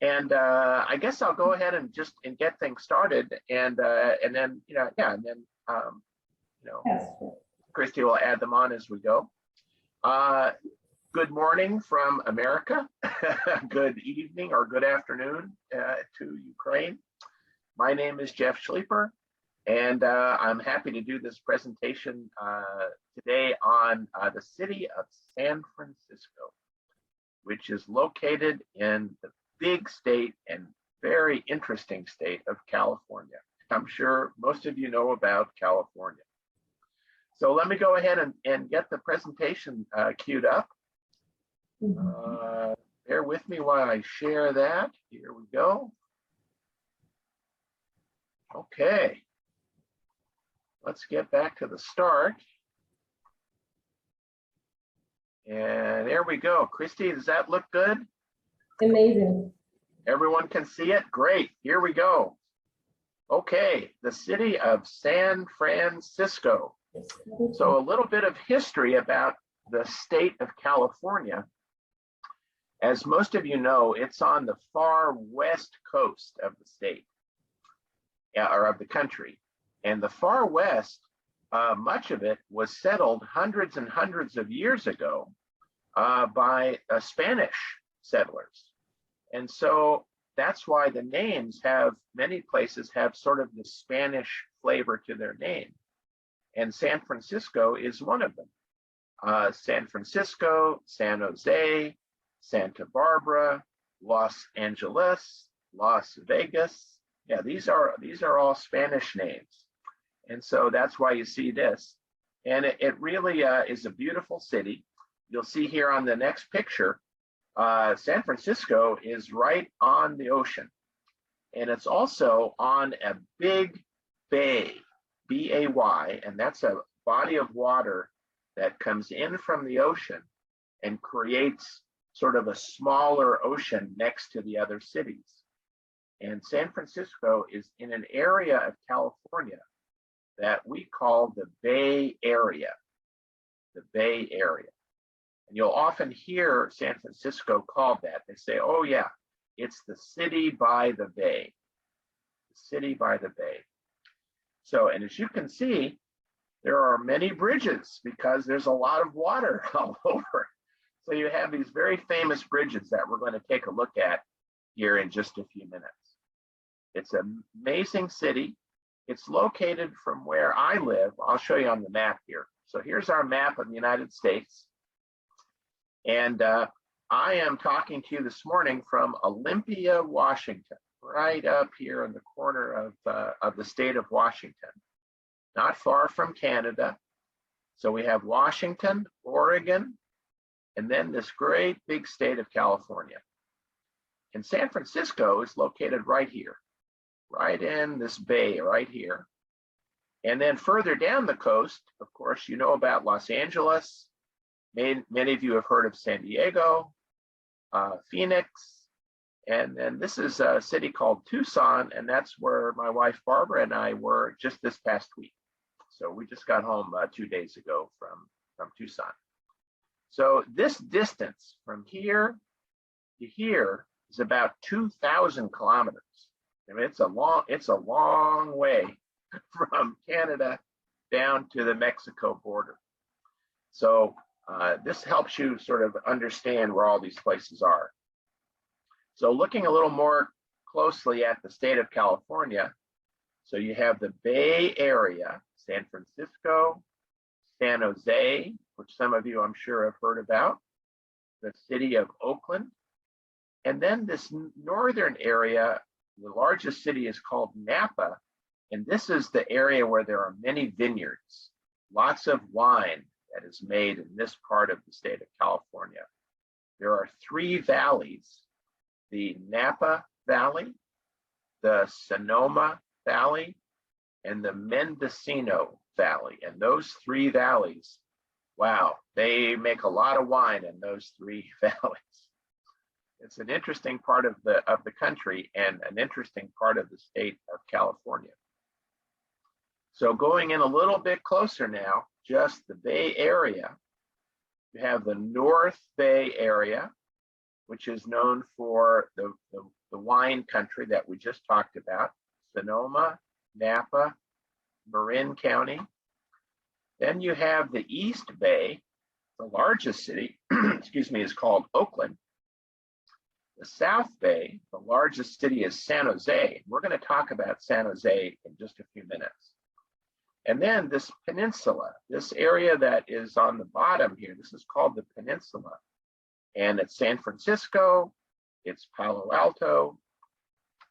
And I guess I'll go ahead and get things started, and then Yes. Christy will add them on as we go. Good morning from America. Good evening or good afternoon to Ukraine. My name is Jeff Шліпер, and I'm happy to do this presentation today on the city of San Francisco, which is located in the big state and very interesting state of California. I'm sure most of you know about California. So let me go ahead and get the presentation queued up. Bear with me while I share that. Here we go. Okay. Let's get back to the start. And there we go. Christy, does that look good? Amazing. Everyone can see it? Great. Here we go. Okay, the city of San Francisco. So a little bit of history about the state of California. As most of you know, it's on the far west coast of the state, or of the country. And the far west, much of it was settled hundreds and hundreds of years ago by Spanish settlers. And so that's why the names many places have sort of the Spanish flavor to their name. And San Francisco is one of them. San Francisco, San Jose, Santa Barbara, Los Angeles, Las Vegas. Yeah, these are all Spanish names. And so that's why you see this. And it really is a beautiful city. You'll see here on the next picture, San Francisco is right on the ocean. And it's also on a big bay, B-A-Y, and that's a body of water that comes in from the ocean and creates sort of a smaller ocean next to the other cities. And San Francisco is in an area of California that we call the Bay Area, the Bay Area. And you'll often hear San Francisco called that. They say, oh yeah, it's the city by the bay, the city by the bay. So, and as you can see, there are many bridges because there's a lot of water all over. So you have these very famous bridges that we're going to take a look at here in just a few minutes. It's an amazing city. It's located from where I live. I'll show you on the map here. So here's our map of the United States. And I am talking to you this morning from Olympia, Washington, right up here in the corner of the state of Washington, not far from Canada. So we have Washington, Oregon, and then this great big state of California. And San Francisco is located right here, right in this bay right here. And then further down the coast, of course, you know about Los Angeles. Many of you have heard of San Diego, Phoenix, and then this is a city called Tucson, and that's where my wife Barbara and I were just this past week. So we just got home 2 days ago from Tucson. So this distance from here to here is about 2,000 kilometers. I mean, it's a long way from Canada down to the Mexico border. So this helps you sort of understand where all these places are. So looking a little more closely at the state of California, so you have the Bay Area, San Francisco, San Jose, which some of you I'm sure have heard about, the city of Oakland, and then this northern area, the largest city is called Napa, and this is the area where there are many vineyards, lots of wine that is made in this part of the state of California. There are 3 valleys, the Napa Valley, the Sonoma Valley, and the Mendocino Valley. And those 3 valleys, wow, they make a lot of wine in those 3 valleys. It's an interesting part of the country and an interesting part of the state of California. So going in a little bit closer now, just the Bay Area, you have the North Bay area, which is known for the wine country that we just talked about, Sonoma, Napa, Marin County. Then you have the East Bay, the largest city, excuse me, is called Oakland. The South Bay, the largest city is San Jose. We're going to talk about San Jose in just a few minutes. And then this peninsula, this area that is on the bottom here, this is called the peninsula. And it's San Francisco, it's Palo Alto,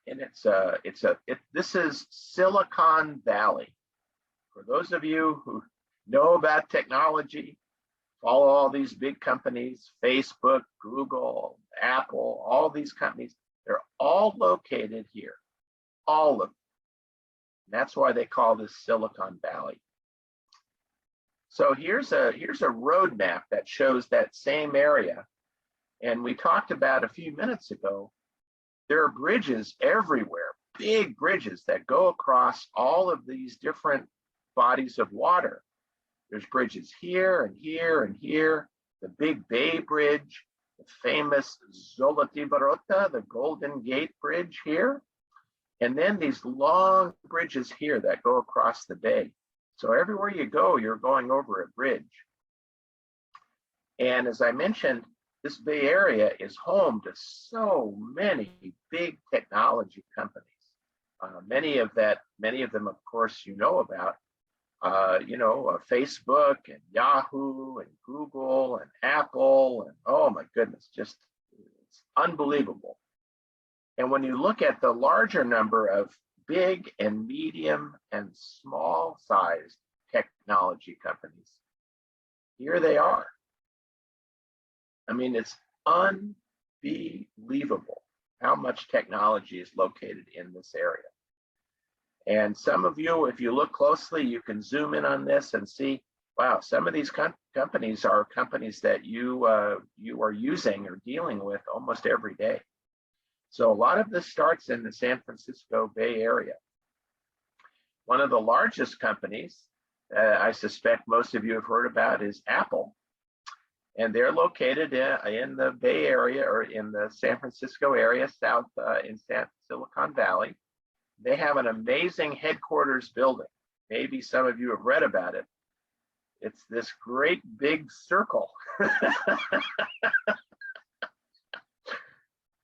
and this is Silicon Valley. For those of you who know about technology, follow all these big companies, Facebook, Google, Apple, all these companies, they're all located here, all of them. And that's why they call this Silicon Valley. So here's a road map that shows that same area. And we talked about a few minutes ago, there are bridges everywhere, big bridges that go across all of these different bodies of water. There's bridges here and here and here, the Big Bay Bridge, the famous Zoloty Vorota, the Golden Gate Bridge here, and then these long bridges here that go across the bay. So everywhere you go, you're going over a bridge. And as I mentioned, this Bay Area is home to so many big technology companies. Many of them, of course, you know about. Facebook and Yahoo and Google and Apple, and oh my goodness, just it's unbelievable. And when you look at the larger number of big and medium and small sized technology companies, here they are. I mean, it's unbelievable how much technology is located in this area. And some of you, if you look closely, you can zoom in on this and see, wow, some of these companies are companies that you are using or dealing with almost every day. So a lot of this starts in the San Francisco Bay Area. One of the largest companies I suspect most of you have heard about is Apple. And they're located in the Bay Area, or in the San Francisco area, south in Silicon Valley. They have an amazing headquarters building. Maybe some of you have read about it. It's this great big circle.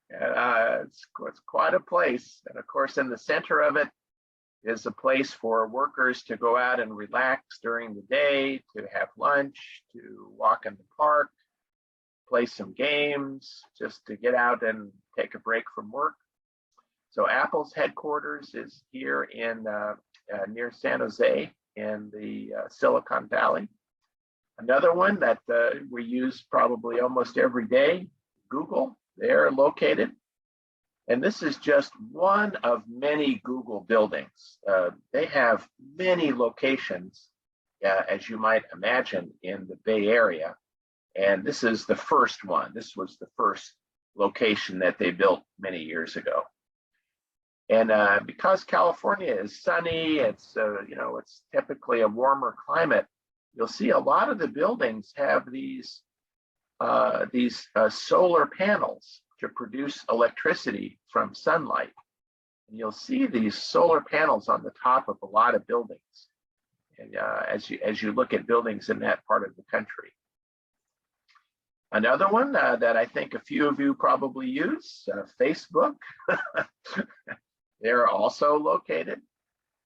It's quite a place. And of course, in the center of it is a place for workers to go out and relax during the day, to have lunch, to walk in the park, play some games, just to get out and take a break from work. So Apple's headquarters is here in near San Jose in the Silicon Valley. Another one that we use probably almost every day, Google, they're located. And this is just one of many Google buildings. They have many locations, as you might imagine, in the Bay Area. And this is the first one. This was the first location that they built many years ago. And because California is sunny, it's it's typically a warmer climate. You'll see a lot of the buildings have these solar panels to produce electricity from sunlight. And you'll see these solar panels on the top of a lot of buildings, and as you look at buildings in that part of the country. Another one that I think a few of you probably use, Facebook. They're also located.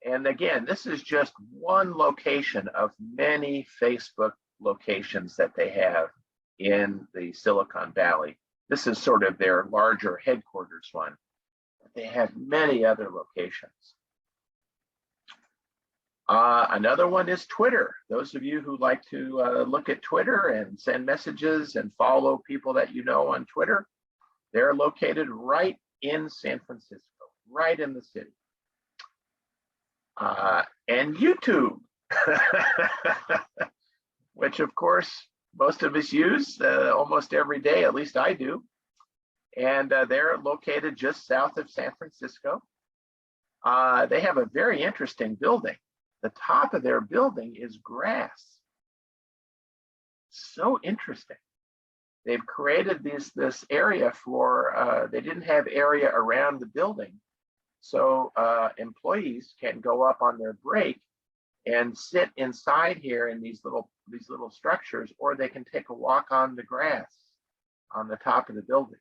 And again, this is just one location of many Facebook locations that they have in the Silicon Valley. This is sort of their larger headquarters one. They have many other locations. Another one is Twitter. Those of you who like to look at Twitter and send messages and follow people that you know on Twitter, they're located right in San Francisco, right in the city. And YouTube, which of course most of us use almost every day, at least I do. And they're located just south of San Francisco. They have a very interesting building. The top of their building is grass. So interesting. they've created this area for, they didn't have area around the building. So employees can go up on their break and sit inside here in these little structures, or they can take a walk on the grass on the top of the building.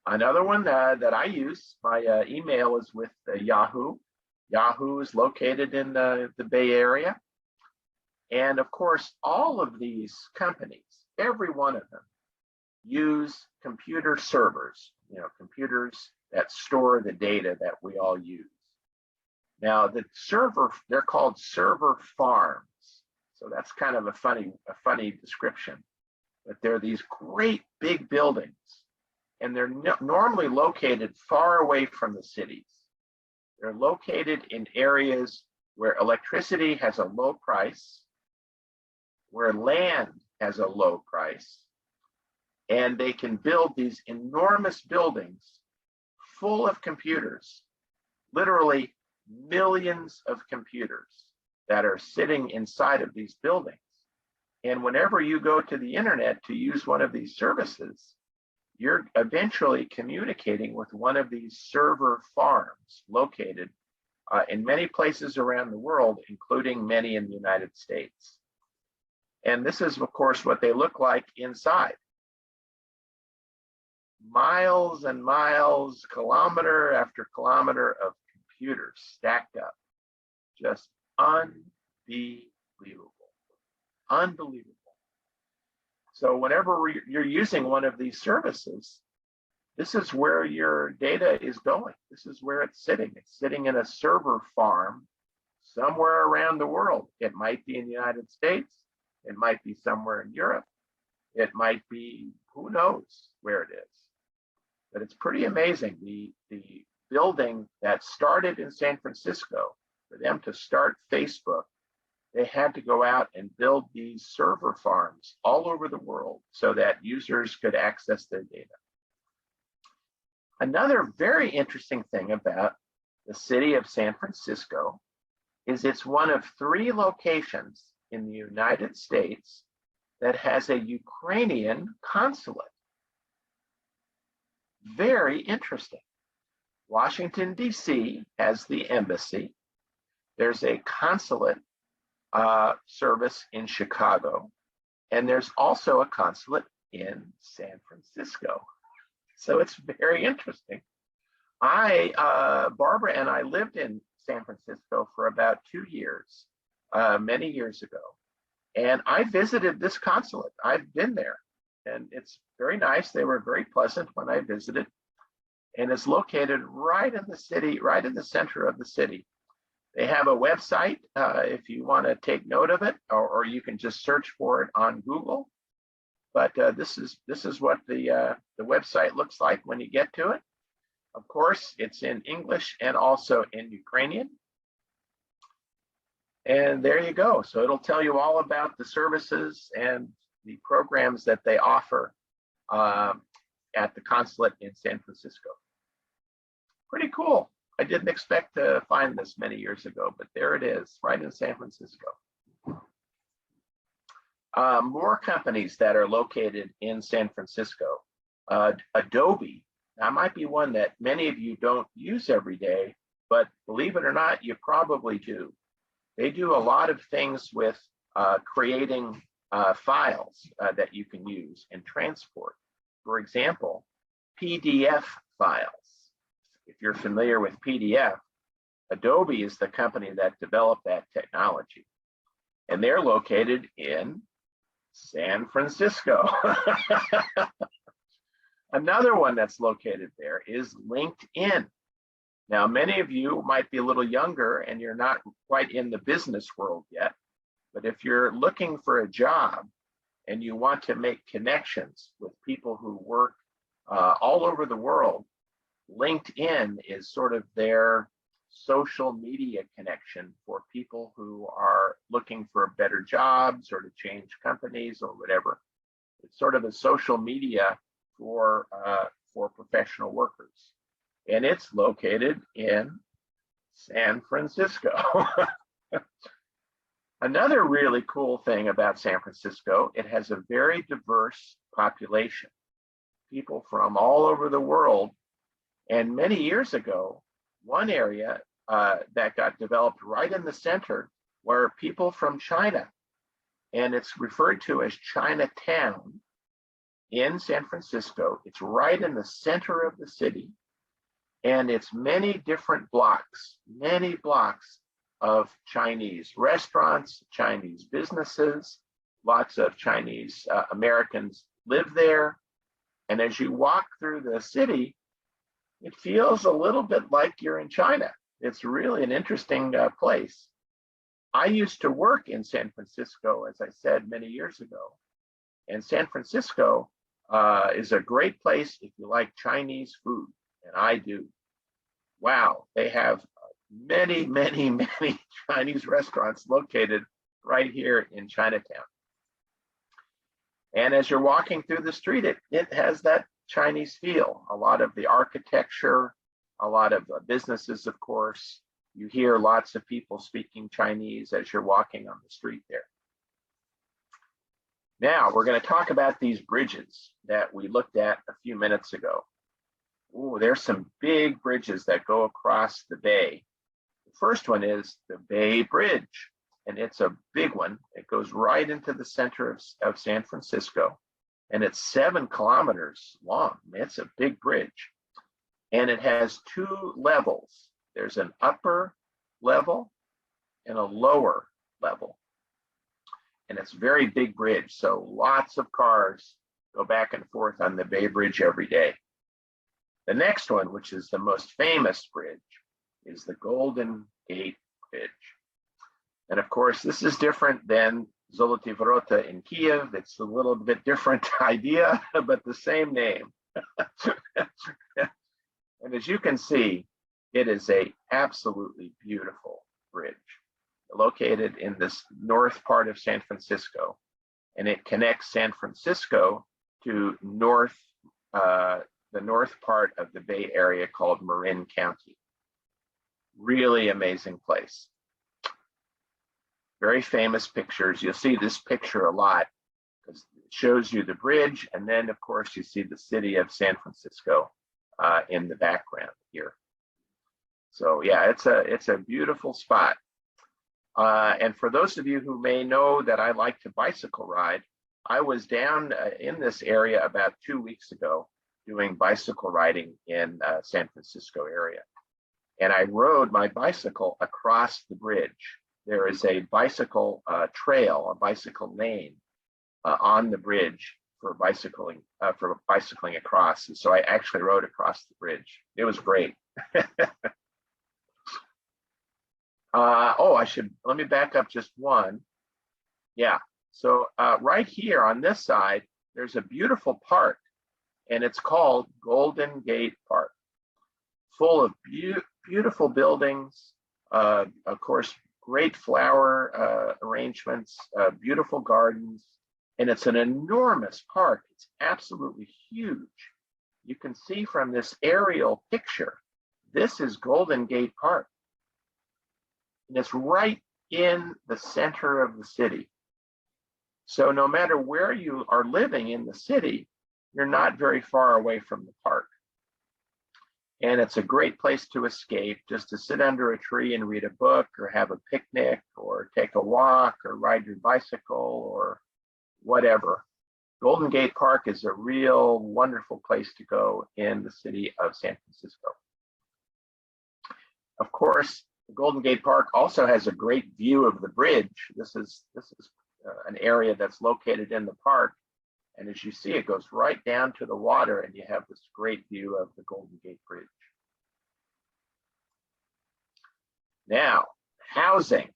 Another one that I use, my email is with Yahoo. Yahoo is located in the Bay Area. And of course, all of these companies, every one of them, use computer servers, computers that store the data that we all use. Now, the server, they're called server farms. So that's kind of a funny description. But they're these great big buildings, and they're normally located far away from the cities. They're located in areas where electricity has a low price, where land has a low price, and they can build these enormous buildings full of computers, literally millions of computers that are sitting inside of these buildings. And whenever you go to the internet to use one of these services, you're eventually communicating with one of these server farms located in many places around the world, including many in the United States. And this is, of course, what they look like inside. Miles and miles, kilometer after kilometer of computers stacked up. Just unbelievable. Unbelievable. So whenever you're using one of these services, this is where your data is going. This is where it's sitting. It's sitting in a server farm somewhere around the world. It might be in the United States. It might be somewhere in Europe. It might be, who knows where it is. But it's pretty amazing. The building that started in San Francisco, for them to start Facebook, they had to go out and build these server farms all over the world so that users could access their data. Another very interesting thing about the city of San Francisco is it's one of 3 locations in the United States that has a Ukrainian consulate. Very interesting. Washington, D.C. has the embassy. There's a consulate service in Chicago, and there's also a consulate in San Francisco. So it's very interesting. Barbara and I lived in San Francisco for about 2 years, many years ago, and I visited this consulate. I've been there, and it's very nice. They were very pleasant when I visited, and it's located right in the city, right in the center of the city. They have a website if you want to take note of it, or you can just search for it on Google. But this is what the website looks like when you get to it. Of course, it's in English and also in Ukrainian. And there you go. So it'll tell you all about the services and the programs that they offer at the consulate in San Francisco. Pretty cool. I didn't expect to find this many years ago, but there it is, right in San Francisco. More companies that are located in San Francisco. Adobe, that might be one that many of you don't use every day, but believe it or not, you probably do. They do a lot of things with creating files that you can use and transport. For example, PDF files. If you're familiar with PDF, Adobe is the company that developed that technology. And they're located in San Francisco. Another one that's located there is LinkedIn. Now, many of you might be a little younger and you're not quite in the business world yet, but if you're looking for a job and you want to make connections with people who work all over the world, LinkedIn is sort of their social media connection for people who are looking for better jobs or to change companies or whatever. It's sort of a social media for professional workers. And it's located in San Francisco. Another really cool thing about San Francisco, it has a very diverse population. People from all over the world. And many years ago, one area that got developed right in the center were people from China. And it's referred to as Chinatown in San Francisco. It's right in the center of the city. And it's many different blocks of Chinese restaurants, Chinese businesses, lots of Chinese Americans live there. And as you walk through the city, it feels a little bit like you're in China. It's really an interesting place. I used to work in San Francisco, as I said, many years ago. And San Francisco is a great place if you like Chinese food, and I do. Wow, they have many, many, many Chinese restaurants located right here in Chinatown. And as you're walking through the street, it has that Chinese feel. A lot of the architecture, a lot of businesses, of course. You hear lots of people speaking Chinese as you're walking on the street there. Now, we're going to talk about these bridges that we looked at a few minutes ago. Ooh, there's some big bridges that go across the bay. The first one is the Bay Bridge, and it's a big one. It goes right into the center of San Francisco, and it's 7 kilometers long. It's a big bridge, and it has 2 levels. There's an upper level and a lower level, and it's a very big bridge, so lots of cars go back and forth on the Bay Bridge every day. The next one, which is the most famous bridge, is the Golden Gate Bridge. And of course, this is different than Zoloty Vorota in Kiev. It's a little bit different idea, but the same name. And as you can see, it is a absolutely beautiful bridge located in this north part of San Francisco. And it connects San Francisco to the north part of the Bay Area called Marin County. Really amazing place. Very famous pictures. You'll see this picture a lot because it shows you the bridge, and then of course you see the city of San Francisco in the background here. So yeah, it's a beautiful spot. And for those of you who may know that I like to bicycle ride, I was down in this area about 2 weeks ago doing bicycle riding in San Francisco area. And I rode my bicycle across the bridge. There is a bicycle trail, a bicycle lane on the bridge for bicycling across. And so I actually rode across the bridge. It was great. Let me back up just one. Yeah, so right here on this side, there's a beautiful park, and it's called Golden Gate Park, full of beautiful buildings, of course, great flower arrangements, beautiful gardens, and it's an enormous park. It's absolutely huge. You can see from this aerial picture, this is Golden Gate Park. And it's right in the center of the city. So no matter where you are living in the city, you're not very far away from the park. And it's a great place to escape, just to sit under a tree and read a book, or have a picnic, or take a walk, or ride your bicycle, or whatever. Golden Gate Park is a real wonderful place to go in the city of San Francisco. Of course, the Golden Gate Park also has a great view of the bridge. This is an area that's located in the park. And as you see, it goes right down to the water, and you have this great view of the Golden Gate Bridge. Now, housing.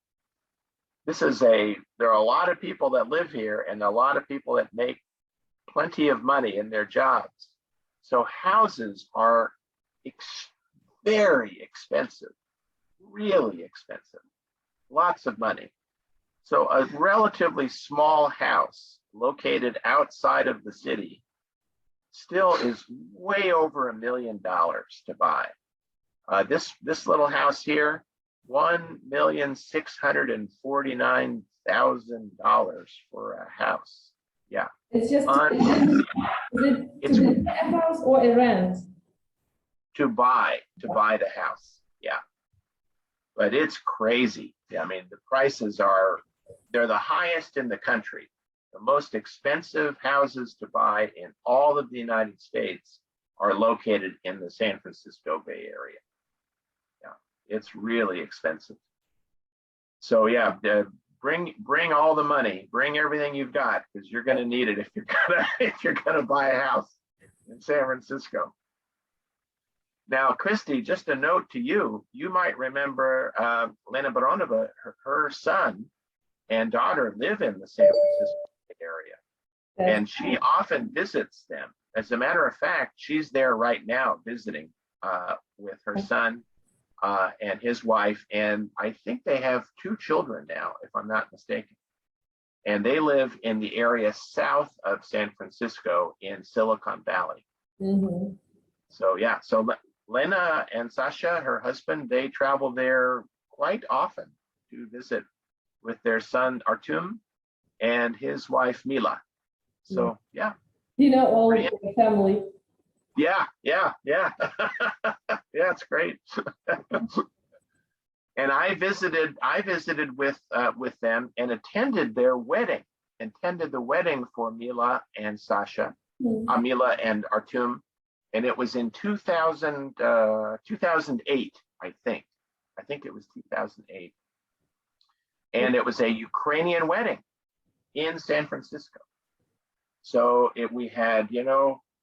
There are a lot of people that live here, and a lot of people that make plenty of money in their jobs. So houses are very expensive, really expensive, lots of money. So a relatively small house located outside of the city still is way over $1 million to buy. This little house here, $1,649,000 for a house. Yeah. It's just, Un- is it a house or a rent? to buy the house. Yeah. But it's crazy. I mean, the prices they're the highest in the country. The most expensive houses to buy in all of the United States are located in the San Francisco Bay Area. Yeah, it's really expensive. So yeah, bring all the money, bring everything you've got, because you're going to need it if you're gonna buy a house in San Francisco. Now, Christy, just a note to you, you might remember Lena Baronova, her son and daughter live in the San Francisco area, and she often visits them. As a matter of fact, she's there right now visiting with her son and his wife, and I think they have 2 children now, if I'm not mistaken. And they live in the area south of San Francisco in Silicon Valley. Mm-hmm. So yeah, so Lena and Sasha, her husband, they travel there quite often to visit with their son Artum and his wife Mila. So yeah. You know all of the family. Yeah. Yeah, it's great. And I visited with them and attended their wedding, attended the wedding for Mila and Sasha, Mila and Artum. And it was in 2008, I think. I think it was 2008. And it was a Ukrainian wedding in San Francisco. So we had,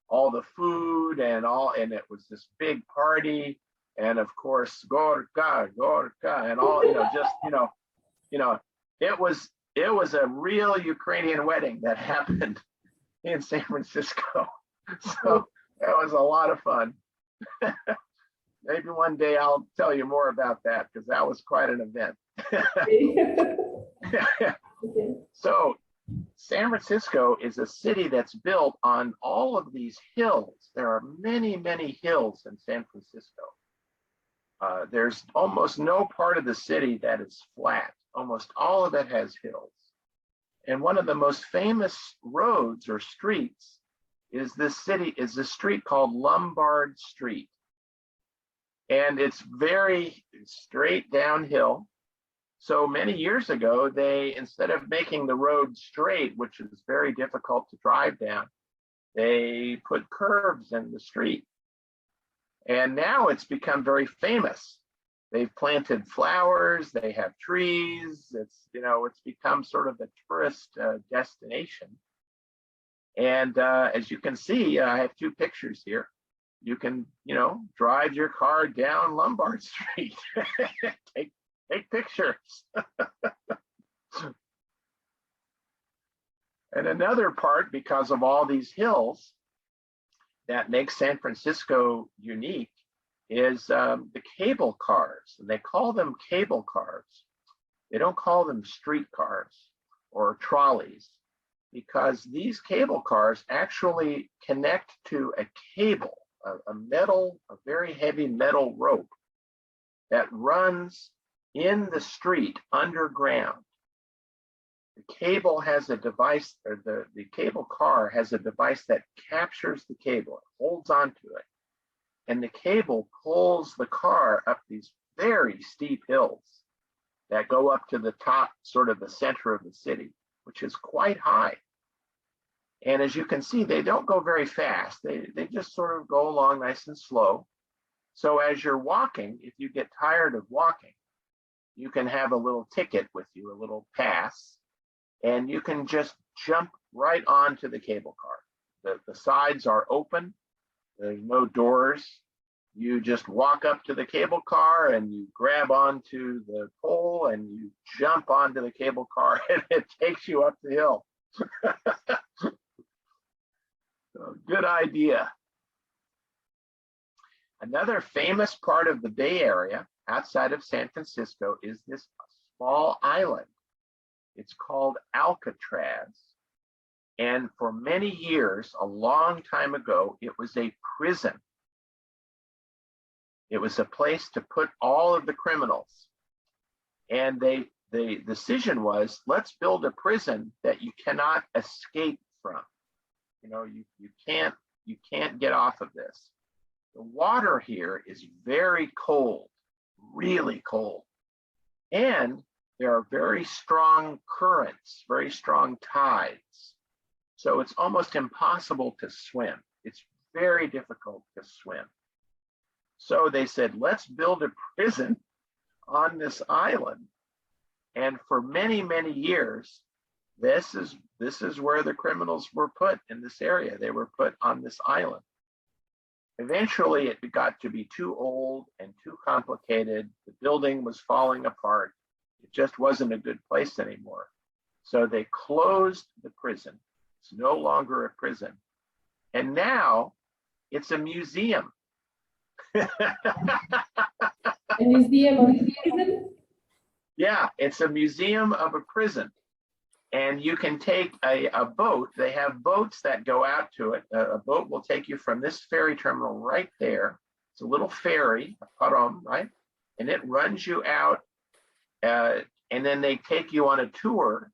all the food and it was this big party. And of course, Gorka, and all, it was a real Ukrainian wedding that happened in San Francisco. So that was a lot of fun. Maybe one day I'll tell you more about that, because that was quite an event. So San Francisco is a city that's built on all of these hills. There are many, many hills in San Francisco. There's almost no part of the city that is flat. Almost all of it has hills. And one of the most famous roads or streets is a street called Lombard Street. And it's very straight downhill. So many years ago, instead of making the road straight, which is very difficult to drive down, they put curves in the street. And now it's become very famous. They've planted flowers, they have trees. It's become sort of a tourist destination. And as you can see, I have 2 pictures here. You can, drive your car down Lombard Street, take pictures. And another part, because of all these hills, that makes San Francisco unique is the cable cars. And they call them cable cars. They don't call them street cars or trolleys, because these cable cars actually connect to a cable, a very heavy metal rope that runs in the street underground. The cable has a device, or the cable car has a device that captures the cable, holds onto it, and the cable pulls the car up these very steep hills that go up to the top, sort of the center of the city, which is quite high. And as you can see, they don't go very fast. They just sort of go along nice and slow. So as you're walking, if you get tired of walking, you can have a little ticket with you, a little pass, and you can just jump right onto the cable car. The sides are open. There's no doors. You just walk up to the cable car and you grab onto the pole and you jump onto the cable car, and it takes you up the hill. So, good idea. Another famous part of the Bay Area outside of San Francisco is this small island. It's called Alcatraz. And for many years, a long time ago, it was a prison. It was a place to put all of the criminals. And they the decision was, let's build a prison that you cannot escape from. You know, you can't get off of this. The water here is very cold, really cold. And there are very strong currents, very strong tides. So it's almost impossible to swim. It's very difficult to swim. So they said, let's build a prison on this island. And for many, many years, this is where the criminals were put, in this area. They were put on this island. Eventually, it got to be too old and too complicated. The building was falling apart. It just wasn't a good place anymore. So they closed the prison. It's no longer a prison. And now it's a museum. A museum of prison? Yeah, it's a museum of a prison. And you can take a boat. They have boats that go out to it. A boat will take you from this ferry terminal right there. It's a little ferry, a parom, right? And it runs you out. And then they take you on a tour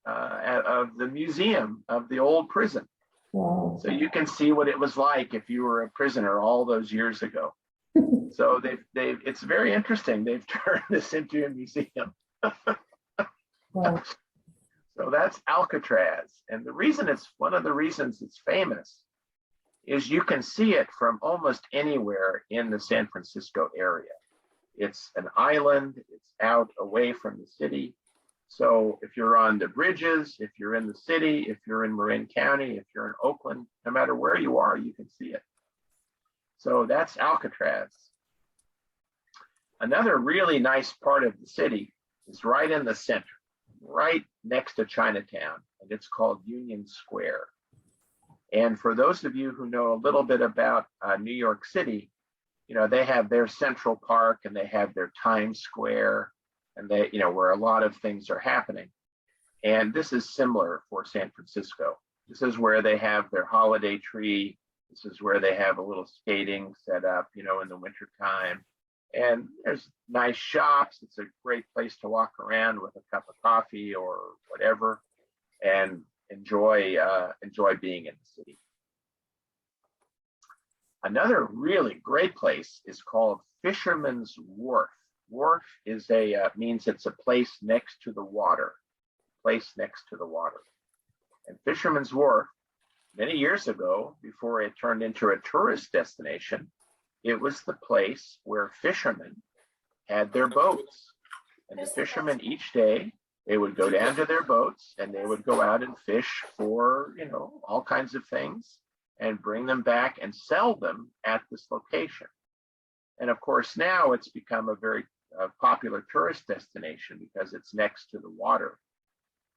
of the museum of the old prison. Wow. So you can see what it was like if you were a prisoner all those years ago. So it's very interesting. They've turned this into a museum. Wow. So that's Alcatraz. And the reason one of the reasons it's famous is you can see it from almost anywhere in the San Francisco area. It's an island, it's out away from the city. So if you're on the bridges, if you're in the city, if you're in Marin County, if you're in Oakland, no matter where you are, you can see it. So that's Alcatraz. Another really nice part of the city is right in the center, right next to Chinatown, and it's called Union Square. And for those of you who know a little bit about New York City, you know, they have their Central Park and they have their Times Square, and they, you know, where a lot of things are happening. And this is similar for San Francisco. This is where they have their holiday tree. This is where they have a little skating set up, you know, in the wintertime. And there's nice shops. It's a great place to walk around with a cup of coffee or whatever and enjoy being in the city. Another really great place is called Fisherman's Wharf. Wharf is means it's a place next to the water. Place next to the water. And Fisherman's Wharf, many years ago, before it turned into a tourist destination, it was the place where fishermen had their boats. And the fishermen each day, they would go down to their boats and they would go out and fish for, you know, all kinds of things and bring them back and sell them at this location. And of course, now it's become a very popular tourist destination because it's next to the water.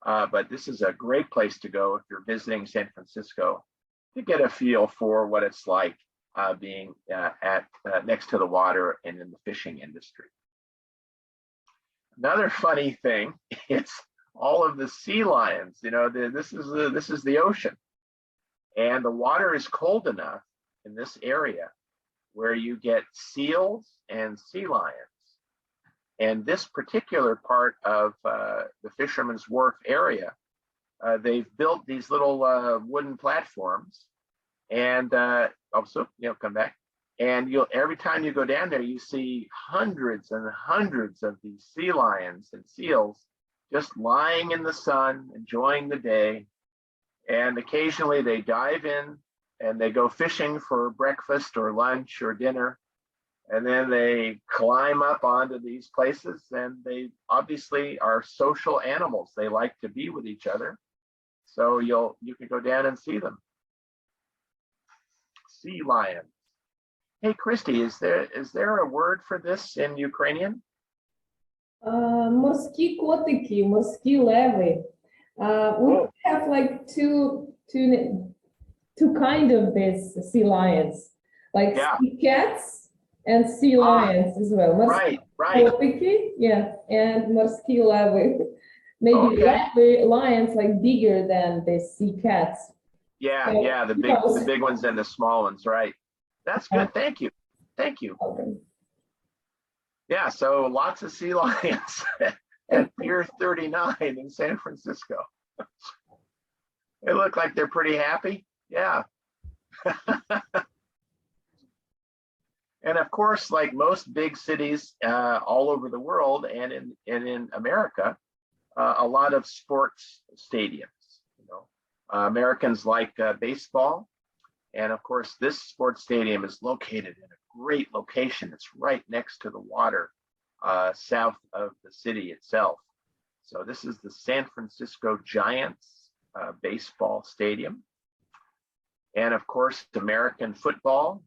But this is a great place to go if you're visiting San Francisco to get a feel for what it's like being next to the water and in the fishing industry. Another funny thing is all of the sea lions. You know, this is the ocean, and the water is cold enough in this area where you get seals and sea lions. And this particular part of the Fisherman's Wharf area, they've built these little wooden platforms, and also, you know, come back. And every time you go down there, you see hundreds and hundreds of these sea lions and seals just lying in the sun, enjoying the day. And occasionally they dive in and they go fishing for breakfast or lunch or dinner. And then they climb up onto these places, and they obviously are social animals. They like to be with each other. So you can go down and see them. Sea lions. Hey, Christy, is there a word for this in Ukrainian? Морські котики, морські леви. We have like two kind of these sea lions, like sea cats and sea lions as well. Right. Котики, yeah, and морські леви. Maybe lions like bigger than the sea cats. Yeah, the big ones and the small ones, right? That's good. Thank you. Okay. Yeah, so lots of sea lions at Pier 39 in San Francisco. They look like they're pretty happy. Yeah. And of course, like most big cities all over the world and in America, a lot of sports stadiums. You know, Americans like baseball, and of course, this sports stadium is located in a great location. It's right next to the water, south of the city itself. So this is the San Francisco Giants baseball stadium. And of course, American football.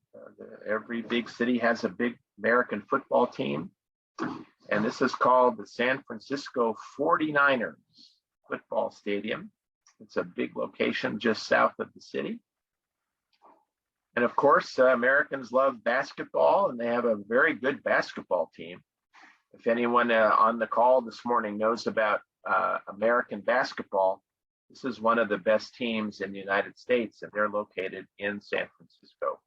Every big city has a big American football team. And this is called the San Francisco 49ers football stadium. It's a big location just south of the city. And of course, Americans love basketball, and they have a very good basketball team. If anyone on the call this morning knows about American basketball, this is one of the best teams in the United States, and they're located in San Francisco.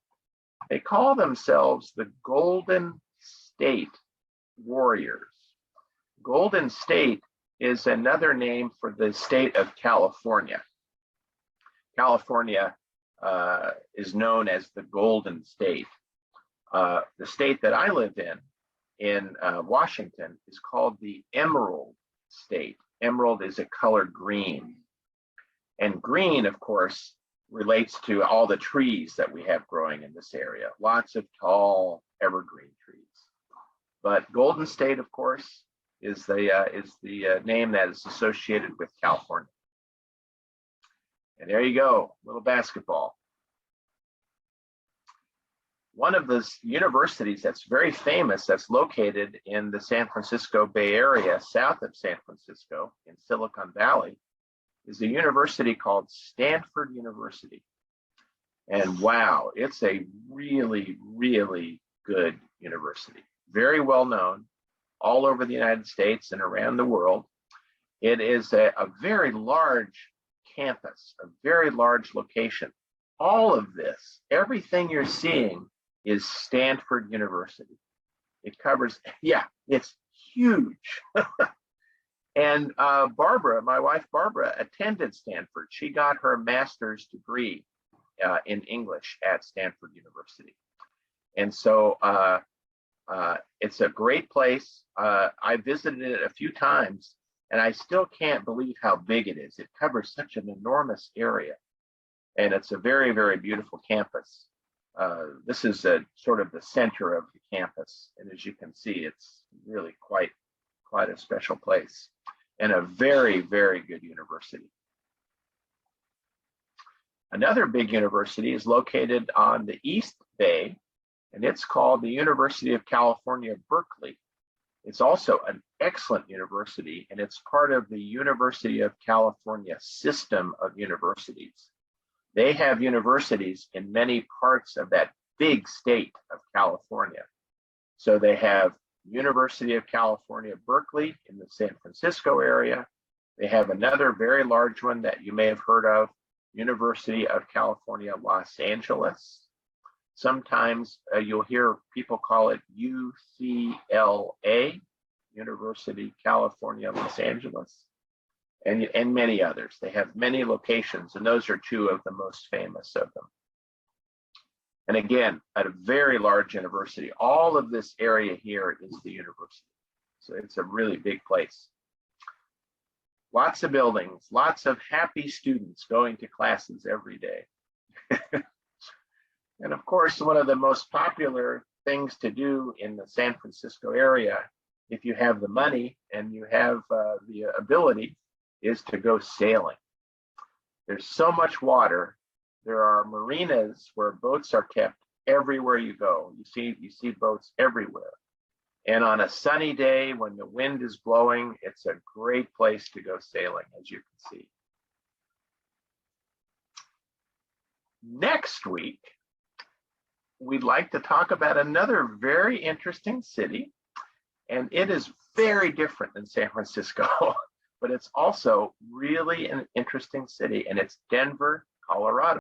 They call themselves the Golden State Warriors. Golden State is another name for the state of California. California is known as the Golden State. The state that I live in Washington, is called the Emerald State. Emerald is a color green. And green, of course, relates to all the trees that we have growing in this area. Lots of tall evergreen trees. But Golden State, of course, is the name that is associated with California. And there you go, little basketball. One of the universities that's very famous, that's located in the San Francisco Bay Area, south of San Francisco, in Silicon Valley, is a university called Stanford University. And wow, it's a really, really good university. Very well known all over the United States and around the world. It is a very large campus, a very large location. All of this, everything you're seeing is Stanford University. It covers, yeah, it's huge. And Barbara, my wife Barbara, attended Stanford. She got her master's degree in English at Stanford University. And so it's a great place. I visited it a few times, and I still can't believe how big it is. It covers such an enormous area, and it's a very, very beautiful campus. This is sort of the center of the campus, and as you can see, it's really quite a special place, and a very, very good university. Another big university is located on the East Bay, and it's called the University of California, Berkeley. It's also an excellent university, and it's part of the University of California system of universities. They have universities in many parts of that big state of California. So they have University of California, Berkeley in the San Francisco area. They have another very large one that you may have heard of, University of California, Los Angeles. Sometimes you'll hear people call it UCLA, University California, Los Angeles, and many others. They have many locations, and those are two of the most famous of them. And again, at a very large university, all of this area here is the university. So it's a really big place. Lots of buildings, lots of happy students going to classes every day. And of course, one of the most popular things to do in the San Francisco area, if you have the money and you have the ability, is to go sailing. There's so much water. There are marinas where boats are kept everywhere you go. You see boats everywhere. And on a sunny day when the wind is blowing, it's a great place to go sailing, as you can see. Next week, we'd like to talk about another very interesting city, and it is very different than San Francisco, but it's also really an interesting city, and it's Denver, Colorado.